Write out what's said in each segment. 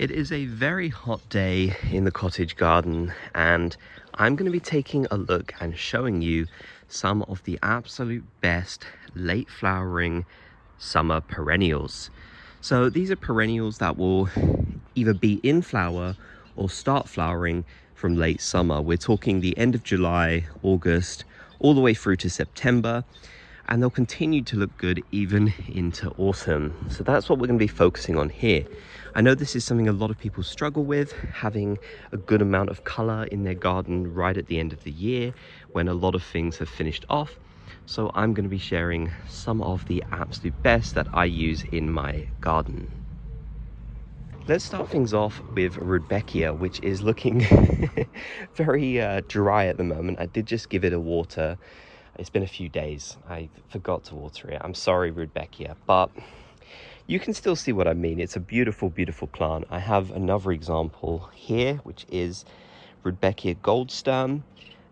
It is a very hot day in the cottage garden, and I'm going to be taking a look and showing you some of the absolute best late flowering summer perennials. So these are perennials that will either be in flower or start flowering from late summer. We're talking the end of July, August, all the way through to September, and they'll continue to look good even into autumn. So that's what we're going to be focusing on here. I know this is something a lot of people struggle with, having a good amount of color in their garden right at the end of the year when a lot of things have finished off. So I'm going to be sharing some of the absolute best that I use in my garden. Let's start things off with Rudbeckia, which is looking very dry at the moment. I did just give it a water. It's been a few days. I forgot to water it. I'm sorry, Rudbeckia, but you can still see what I mean. It's a beautiful, beautiful plant. I have another example here, which is Rudbeckia Goldstem.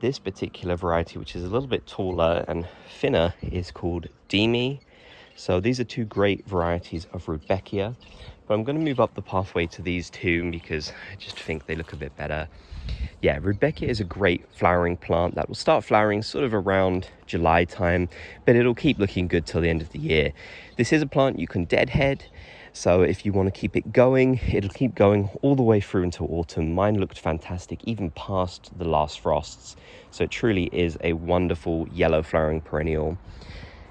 This particular variety, which is a little bit taller and thinner, is called Demi. So these are two great varieties of Rudbeckia. But I'm going to move up the pathway to these two because I just think they look a bit better. Yeah, Rudbeckia is a great flowering plant that will start flowering sort of around July time, but it'll keep looking good till the end of the year. This is a plant you can deadhead, so if you want to keep it going, it'll keep going all the way through until autumn. Mine looked fantastic even past the last frosts, so it truly is a wonderful yellow flowering perennial.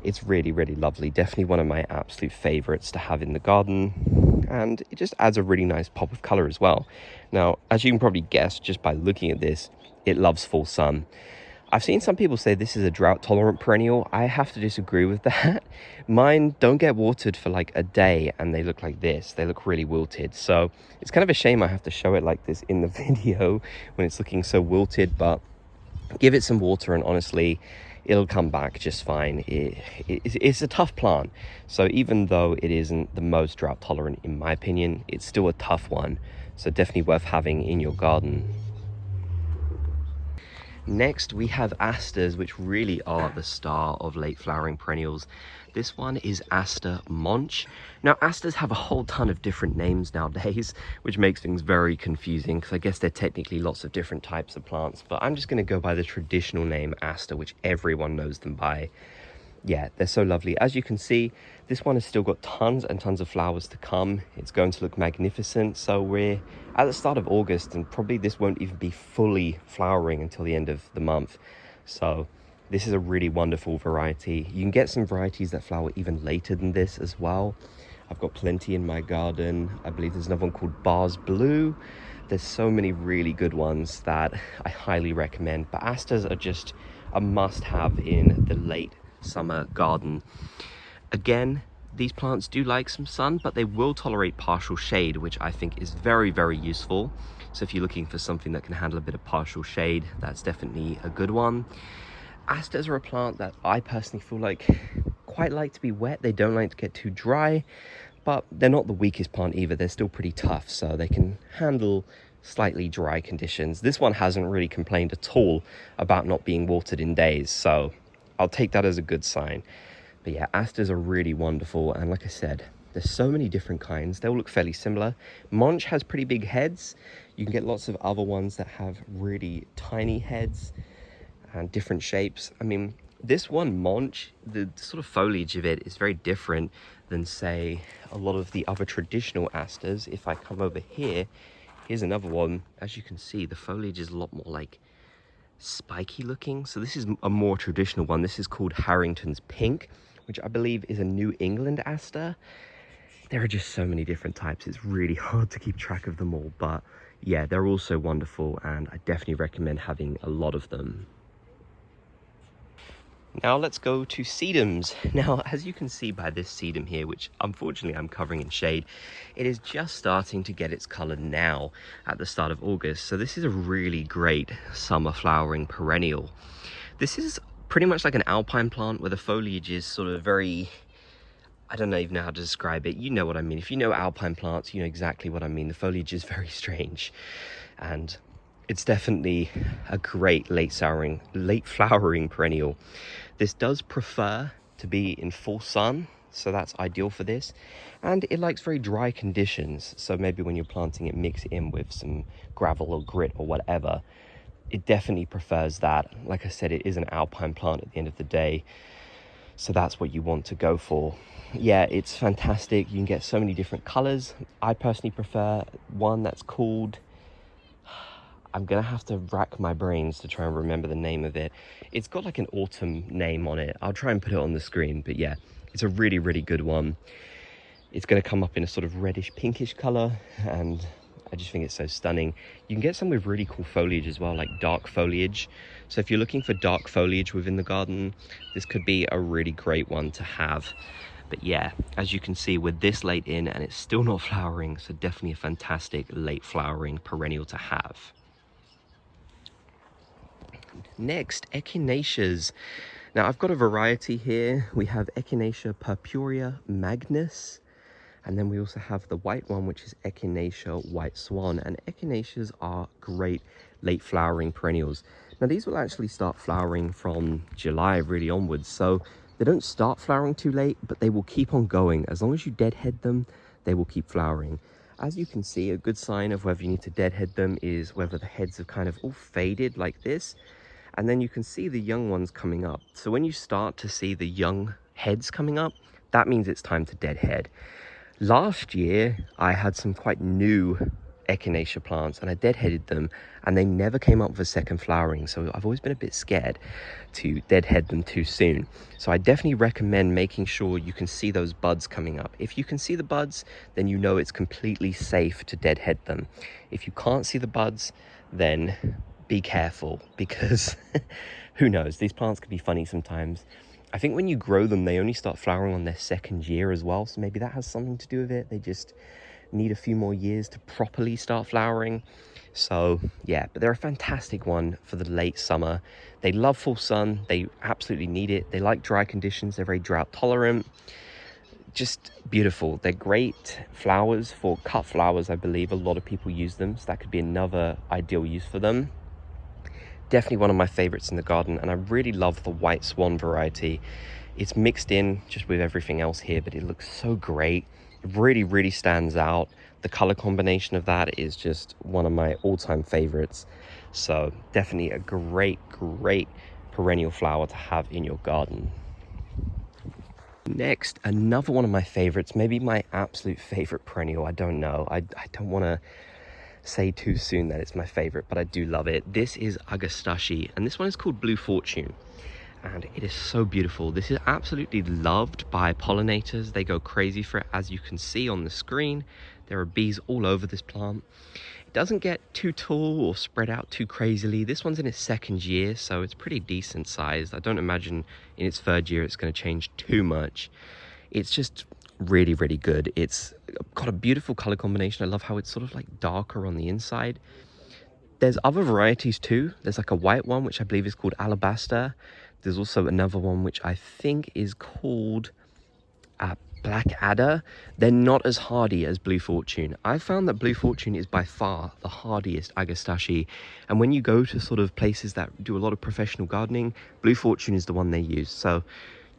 It's really, really lovely. Definitely one of my absolute favorites to have in the garden. And it just adds a really nice pop of color as well. Now, as you can probably guess just by looking at this, it loves full sun. I've seen some people say this is a drought tolerant perennial. I have to disagree with that. Mine don't get watered for like a day and they look like this. They look really wilted. So it's kind of a shame I have to show it like this in the video when it's looking so wilted, but give it some water and honestly, it'll come back just fine. It's a tough plant, so even though it isn't the most drought tolerant in my opinion, it's still a tough one, so definitely worth having in your garden. Next we have Asters, which really are the star of late flowering perennials. This one is Aster Monch. Now Asters have a whole ton of different names nowadays, which makes things very confusing because I guess they're technically lots of different types of plants, but I'm just going to go by the traditional name Aster, which everyone knows them by. Yeah, they're so lovely. As you can see, this one has still got tons and tons of flowers to come. It's going to look magnificent. So we're at the start of August and probably this won't even be fully flowering until the end of the month. So this is a really wonderful variety. You can get some varieties that flower even later than this as well. I've got plenty in my garden. I believe there's another one called Bars Blue. There's so many really good ones that I highly recommend. But Asters are just a must-have in the late summer garden. Again, these plants do like some sun, but they will tolerate partial shade, which I think is very, very useful. So if you're looking for something that can handle a bit of partial shade, that's definitely a good one. Asters are a plant that I personally feel like quite like to be wet. They don't like to get too dry, but they're not the weakest plant either. They're still pretty tough, so they can handle slightly dry conditions. This one hasn't really complained at all about not being watered in days, so I'll take that as a good sign. But yeah, Asters are really wonderful, and like I said, there's so many different kinds. They all look fairly similar. Monch has pretty big heads. You can get lots of other ones that have really tiny heads and different shapes. I mean, this one, Monch, the sort of foliage of it is very different than, say, a lot of the other traditional Asters. If I come over here, here's another one. As you can see, the foliage is a lot more like spiky looking. So this is a more traditional one. This is called Harrington's Pink, which I believe is a New England Aster. There are just so many different types. It's really hard to keep track of them all, but yeah, they're also wonderful and I definitely recommend having a lot of them. Now let's go to sedums. Now, as you can see by this sedum here, which unfortunately I'm covering in shade, it is just starting to get its color now at the start of August. So this is a really great summer flowering perennial. This is pretty much like an alpine plant where the foliage is sort of very, I don't even know how to describe it. You know what I mean. If you know alpine plants, you know exactly what I mean. The foliage is very strange, and it's definitely a great late flowering perennial. This does prefer to be in full sun, so that's ideal for this. And it likes very dry conditions, so maybe when you're planting it, mix it in with some gravel or grit or whatever. It definitely prefers that. Like I said, it is an alpine plant at the end of the day, so that's what you want to go for. Yeah, it's fantastic. You can get so many different colors. I personally prefer one that's called, I'm gonna have to rack my brains to try and remember the name of it. It's got like an autumn name on it. I'll try and put it on the screen, but yeah, it's a really, really good one. It's gonna come up in a sort of reddish pinkish color, and I just think it's so stunning. You can get some with really cool foliage as well, like dark foliage. So if you're looking for dark foliage within the garden, this could be a really great one to have. But yeah, as you can see, we're this late in and it's still not flowering, so definitely a fantastic late flowering perennial to have. Next, Echinaceas. Now I've got a variety here. We have Echinacea purpurea magnus, and then we also have the white one, which is Echinacea white swan. And Echinaceas are great late flowering perennials. Now these will actually start flowering from July really onwards, so they don't start flowering too late, but they will keep on going. As long as you deadhead them, they will keep flowering. As you can see, a good sign of whether you need to deadhead them is whether the heads have kind of all faded like this, and then you can see the young ones coming up. So when you start to see the young heads coming up, that means it's time to deadhead. Last year, I had some quite new Echinacea plants and I deadheaded them and they never came up with a second flowering. So I've always been a bit scared to deadhead them too soon. So I definitely recommend making sure you can see those buds coming up. If you can see the buds, then you know it's completely safe to deadhead them. If you can't see the buds, then be careful, because who knows, these plants can be funny sometimes. I think when you grow them, they only start flowering on their second year as well, so maybe that has something to do with it. They just need a few more years to properly start flowering. So yeah, but they're a fantastic one for the late summer. They love full sun, they absolutely need it. They like dry conditions, they're very drought tolerant. Just beautiful. They're great flowers for cut flowers. I believe a lot of people use them, so that could be another ideal use for them. Definitely one of my favorites in the garden, and I really love the white swan variety. It's mixed in just with everything else here, but it looks so great. It really, really stands out. The color combination of that is just one of my all-time favorites. So definitely a great, great perennial flower to have in your garden. Next, another one of my favorites, maybe my absolute favorite perennial. I don't know. I don't want to say too soon that it's my favorite, but I do love it. This is Agastache, and this one is called Blue Fortune, and it is so beautiful. This is absolutely loved by pollinators. They go crazy for it. As you can see on the screen, there are bees all over this plant. It doesn't get too tall or spread out too crazily. This one's in its second year, so it's pretty decent sized. I don't imagine in its third year it's going to change too much. It's just really, really good. It's got a beautiful color combination. I love how it's sort of like darker on the inside. There's other varieties too. There's like a white one, which I believe is called Alabaster. There's also another one, which I think is called Black Adder. They're not as hardy as Blue Fortune. I found that Blue Fortune is by far the hardiest Agastache. And when you go to sort of places that do a lot of professional gardening, Blue Fortune is the one they use. So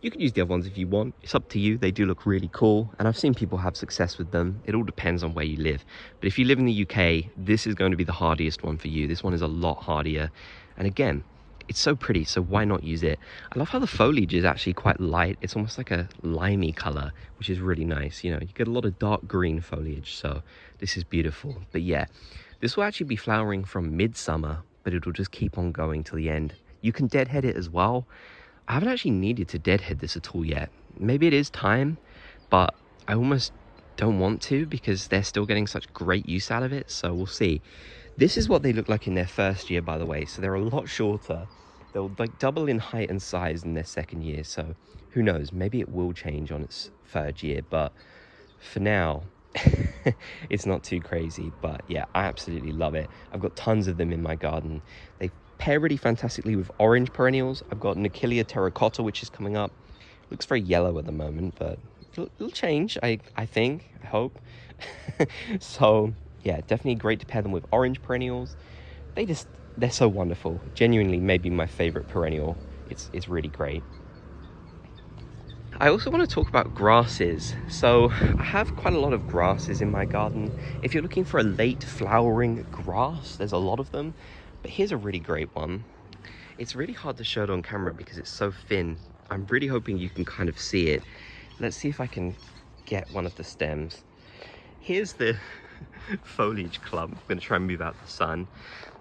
you can use the other ones if you want. It's up to you. They do look really cool, and I've seen people have success with them. It all depends on where you live. But if you live in the UK, this is going to be the hardiest one for you. This one is a lot hardier. And again, it's so pretty, so why not use it? I love how the foliage is actually quite light. It's almost like a limey color, which is really nice. You know, you get a lot of dark green foliage, so this is beautiful. But yeah, this will actually be flowering from midsummer, but it'll just keep on going till the end. You can deadhead it as well. I haven't actually needed to deadhead this at all yet. Maybe it is time, but I almost don't want to because they're still getting such great use out of it, so we'll see. This is what they look like in their first year, by the way, so they're a lot shorter. They'll like double in height and size in their second year, so who knows, maybe it will change on its third year, but for now, it's not too crazy. But yeah, I absolutely love it. I've got tons of them in my garden. They pair really fantastically with orange perennials. I've got Nichilia terracotta, which is coming up. Looks very yellow at the moment, but it'll change, I think, I hope. So yeah, definitely great to pair them with orange perennials. They're so wonderful. Genuinely, maybe my favorite perennial. It's really great. I also want to talk about grasses. So I have quite a lot of grasses in my garden. If you're looking for a late flowering grass, there's a lot of them, but here's a really great one. It's really hard to show it on camera because it's so thin. I'm really hoping you can kind of see it. Let's see if I can get one of the stems. Here's the foliage clump. I'm going to try and move out the sun.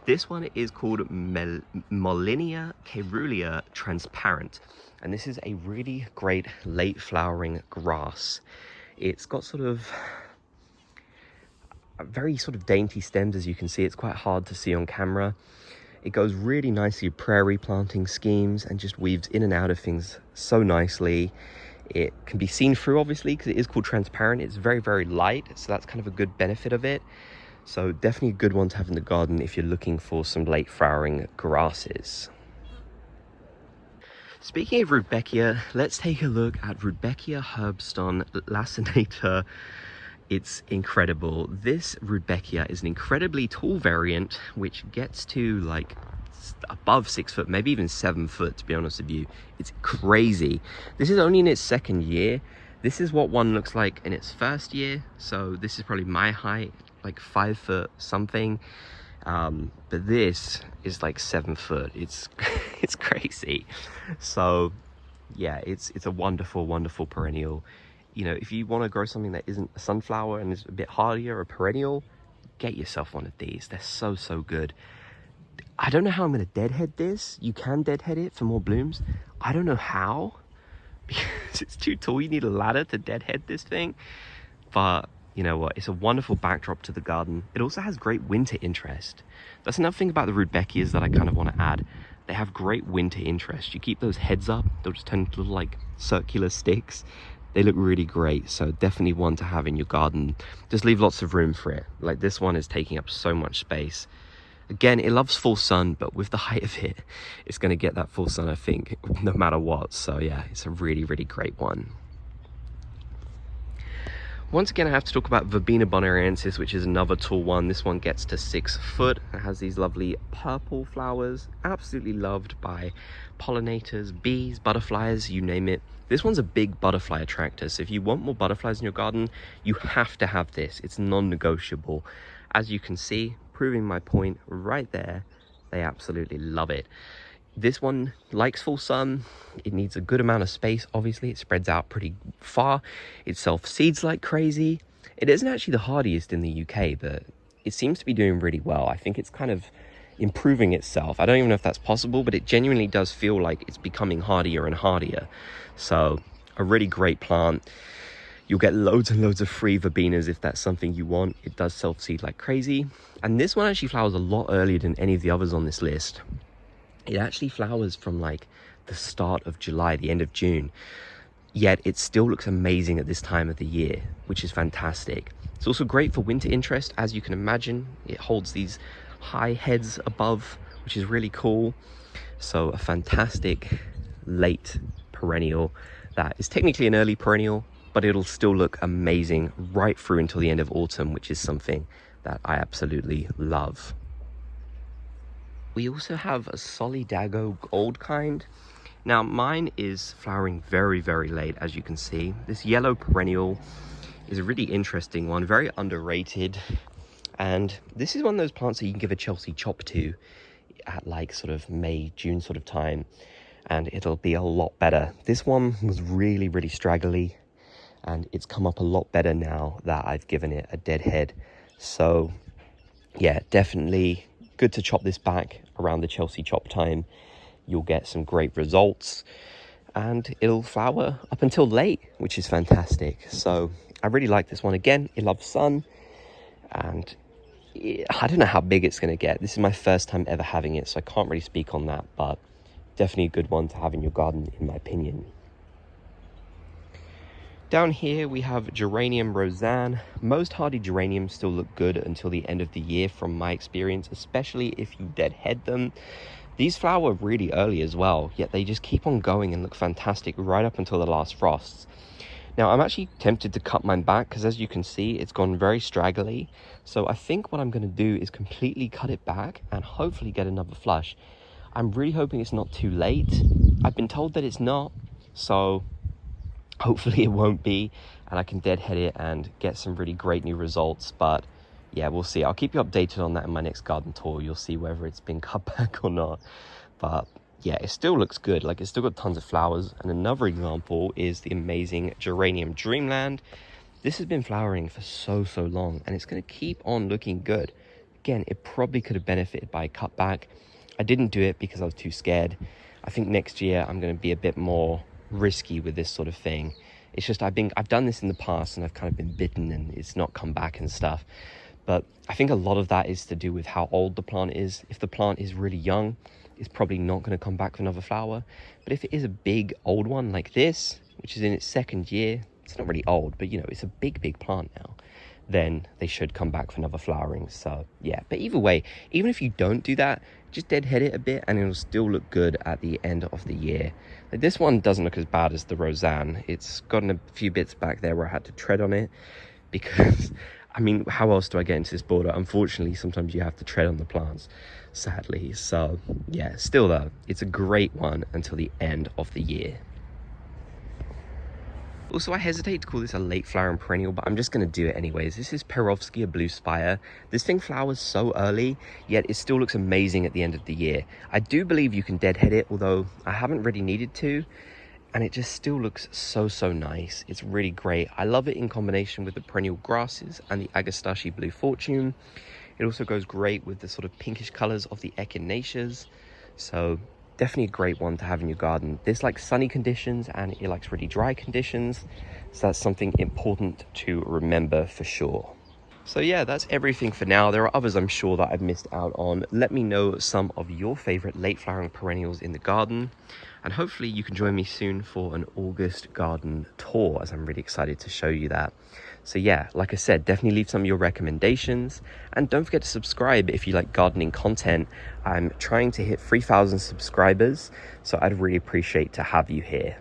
This one is called Molinia caerulea transparent, and this is a really great late flowering grass. It's got sort of very sort of dainty stems, as you can see. It's quite hard to see on camera. It goes really nicely with prairie planting schemes and just weaves in and out of things so nicely. It can be seen through, obviously, because it is called transparent. It's very, very light, so that's kind of a good benefit of it. So definitely a good one to have in the garden if you're looking for some late flowering grasses. Speaking of Rudbeckia, let's take a look at Rudbeckia Herbstsonne lacinator. It's incredible. This Rudbeckia is an incredibly tall variant, which gets to like above 6 foot, maybe even 7 foot, to be honest with you. It's crazy. This is only in its second year. This is what one looks like in its first year. So this is probably my height, like 5 foot something. But this is like 7 foot. It's it's crazy. So yeah, it's a wonderful, wonderful perennial. You know, if you want to grow something that isn't a sunflower and is a bit hardier, a perennial, get yourself one of these. They're so, so good. I don't know how I'm going to deadhead this. You can deadhead it for more blooms. I don't know how, because it's too tall. You need a ladder to deadhead this thing. But you know what? It's a wonderful backdrop to the garden. It also has great winter interest. That's another thing about the Rudbeckias that I kind of want to add. They have great winter interest. You keep those heads up, they'll just turn into little like circular sticks. They look really great, so definitely one to have in your garden. Just leave lots of room for it. Like this one is taking up so much space. Again, it loves full sun, but with the height of it, it's going to get that full sun, I think, no matter what. So yeah, it's a really, really great one. Once again, I have to talk about Verbena bonariensis, which is another tall one. This one gets to 6 foot. It has these lovely purple flowers, absolutely loved by pollinators, bees, butterflies, you name it. This one's a big butterfly attractor, so if you want more butterflies in your garden, you have to have this. It's non-negotiable. As you can see, proving my point right there, they absolutely love it. This one likes full sun. It needs a good amount of space. Obviously, it spreads out pretty far. It self-seeds like crazy. It isn't actually the hardiest in the UK, but it seems to be doing really well. I think it's kind of improving itself. I don't even know if that's possible, but it genuinely does feel like it's becoming hardier and hardier. So a really great plant. You'll get loads and loads of free verbenas if that's something you want. It does self-seed like crazy. And this one actually flowers a lot earlier than any of the others on this list. It actually flowers from like the start of July, the end of June. Yet it still looks amazing at this time of the year, which is fantastic. It's also great for winter interest, as you can imagine. It holds these high heads above, which is really cool. So a fantastic late perennial that is technically an early perennial, but it'll still look amazing right through until the end of autumn, which is something that I absolutely love. We also have a Solidago gold kind. Now mine is flowering very, very late, as you can see. This yellow perennial is a really interesting one, very underrated. And this is one of those plants that you can give a Chelsea chop to at like sort of May, June sort of time, and it'll be a lot better. This one was really, really straggly, and it's come up a lot better now that I've given it a dead head. So yeah, definitely good to chop this back around the Chelsea chop time. You'll get some great results, and it'll flower up until late, which is fantastic. So I really like this one. Again, it loves sun, and I don't know how big it's going to get. This is my first time ever having it, so I can't really speak on that, but definitely a good one to have in your garden, in my opinion. Down here we have Geranium Roseanne. Most hardy geraniums still look good until the end of the year from my experience, especially if you deadhead them. These flower really early as well, yet they just keep on going and look fantastic right up until the last frosts. Now I'm actually tempted to cut mine back because, as you can see, it's gone very straggly. So I think what I'm going to do is completely cut it back and hopefully get another flush. I'm really hoping it's not too late. I've been told that it's not, so Hopefully it won't be, and I can deadhead it and get some really great new results. But yeah, we'll see. I'll keep you updated on that in my next garden tour. You'll see whether it's been cut back or not. But yeah, it still looks good. Like, it's still got tons of flowers. And another example is the amazing Geranium Dreamland. This has been flowering for so long, and it's going to keep on looking good. Again, it probably could have benefited by a cutback. I didn't do it because I was too scared. I think next year I'm going to be a bit more risky with this sort of thing. It's just I've done this in the past, and I've kind of been bitten and it's not come back and stuff. But I think a lot of that is to do with how old the plant is. If the plant is really young, it's probably not going to come back for another flower. But if it is a big old one like this, which is in its 2nd year, it's not really old, but you know, it's a big plant now, then they should come back for another flowering. So yeah, but either way, even if you don't do that, just deadhead it a bit and it'll still look good at the end of the year. Like, this one doesn't look as bad as the Roseanne. It's gotten a few bits back there where I had to tread on it, because I mean, how else do I get into this border? Unfortunately, sometimes you have to tread on the plants, sadly. So yeah, still though, it's a great one until the end of the year. Also, I hesitate to call this a late flowering perennial, but I'm just going to do it anyways. This is Perovskia Blue Spire. This thing flowers so early, yet it still looks amazing at the end of the year. I do believe you can deadhead it, although I haven't really needed to, and it just still looks so nice. It's really great. I love it in combination with the Perennial Grasses and the Agastache Blue Fortune. It also goes great with the sort of pinkish colors of the Echinaceas. So definitely a great one to have in your garden. This likes sunny conditions and it likes really dry conditions. So that's something important to remember for sure. So yeah, that's everything for now. There are others I'm sure that I've missed out on. Let me know some of your favorite late flowering perennials in the garden. And hopefully you can join me soon for an August garden tour, as I'm really excited to show you that. So yeah, like I said, definitely leave some of your recommendations. And don't forget to subscribe if you like gardening content. I'm trying to hit 3,000 subscribers, so I'd really appreciate to have you here.